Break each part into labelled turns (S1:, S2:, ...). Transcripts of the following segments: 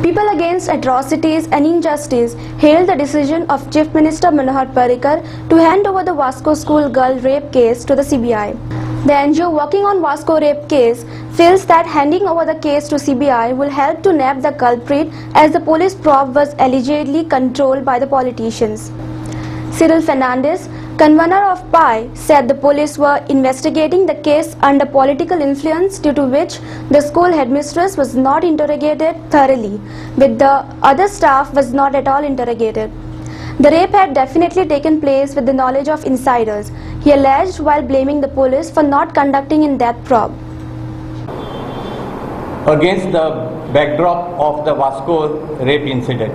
S1: People against atrocities and injustice hailed the decision of Chief Minister Manohar Parrikar to hand over the Vasco school girl rape case to the CBI. The NGO working on Vasco rape case feels that handing over the case to CBI will help to nab the culprit, as the police probe was allegedly controlled by the politicians. Cyril Fernandez, convener of PI, said the police were investigating the case under political influence, due to which the school headmistress was not interrogated thoroughly, with the other staff was not at all interrogated. The rape had definitely taken place with the knowledge of insiders, he alleged, while blaming the police for not conducting in-depth probe.
S2: Against the backdrop of the Vasco rape incident,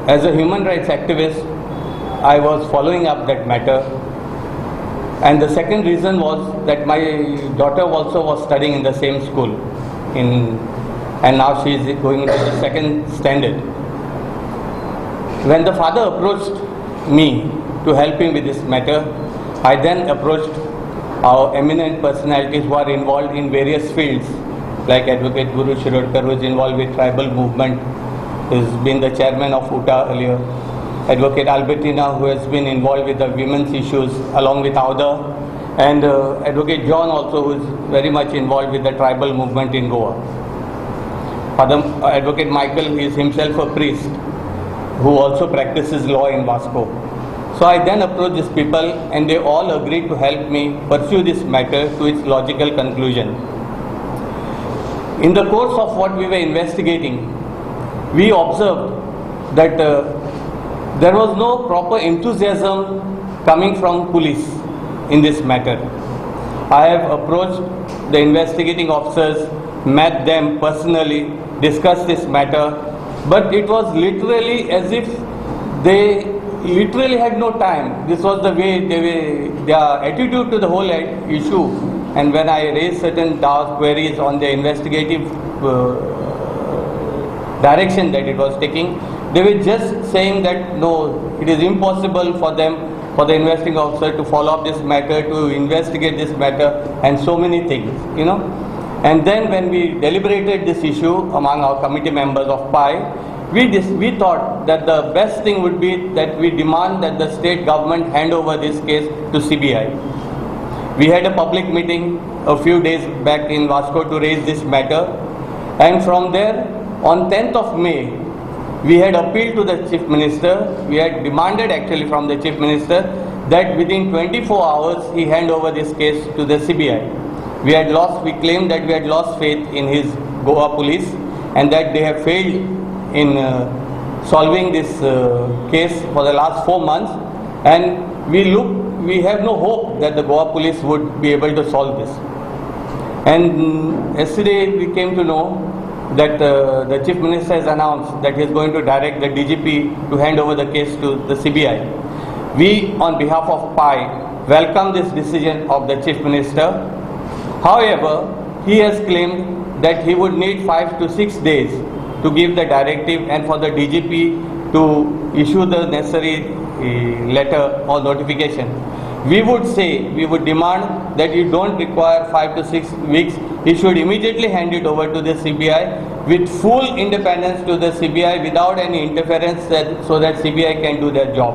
S2: as a human rights activist, I was following up that matter, and the second reason was that my daughter also was studying in the same school, and now she is going into the second standard. When the father approached me to help him with this matter, I then approached our eminent personalities who are involved in various fields, like Advocate Guru Shirodkar, who is involved with tribal movement, who has been the chairman of UTA earlier, Advocate Albertina, who has been involved with the women's issues along with Auda, and Advocate John also, who is very much involved with the tribal movement in Goa. Father Advocate Michael is himself a priest who also practices law in Vasco. So I then approached these people, and they all agreed to help me pursue this matter to its logical conclusion. In the course of what we were investigating, we observed that there was no proper enthusiasm coming from police in this matter. I have approached the investigating officers, met them personally, discussed this matter, but it was literally as if they literally had no time. This was the way their attitude to the whole issue. And when I raised certain queries on the investigative direction that it was taking, they were just saying that no, it is impossible for them, for the investigating officer to follow up this matter, to investigate this matter, and so many things, you know. And then when we deliberated this issue among our committee members of PI, we thought that the best thing would be that we demand that the state government hand over this case to CBI. We had a public meeting a few days back in Vasco to raise this matter, and from there, on 10th of May, we had appealed to the Chief Minister. We had demanded actually from the Chief Minister that within 24 hours he hand over this case to the CBI. We claimed that we had lost faith in his Goa police, and that they have failed in solving this case for the last 4 months, and we have no hope that the Goa police would be able to solve this. And yesterday we came to know that the Chief Minister has announced that he is going to direct the DGP to hand over the case to the CBI. We, on behalf of PI, welcome this decision of the Chief Minister. However, he has claimed that he would need 5 to 6 days to give the directive and for the DGP to issue the necessary letter or notification. We would demand that you don't require 5 to 6 weeks. He should immediately hand it over to the CBI with full independence to the CBI without any interference, so that CBI can do their job.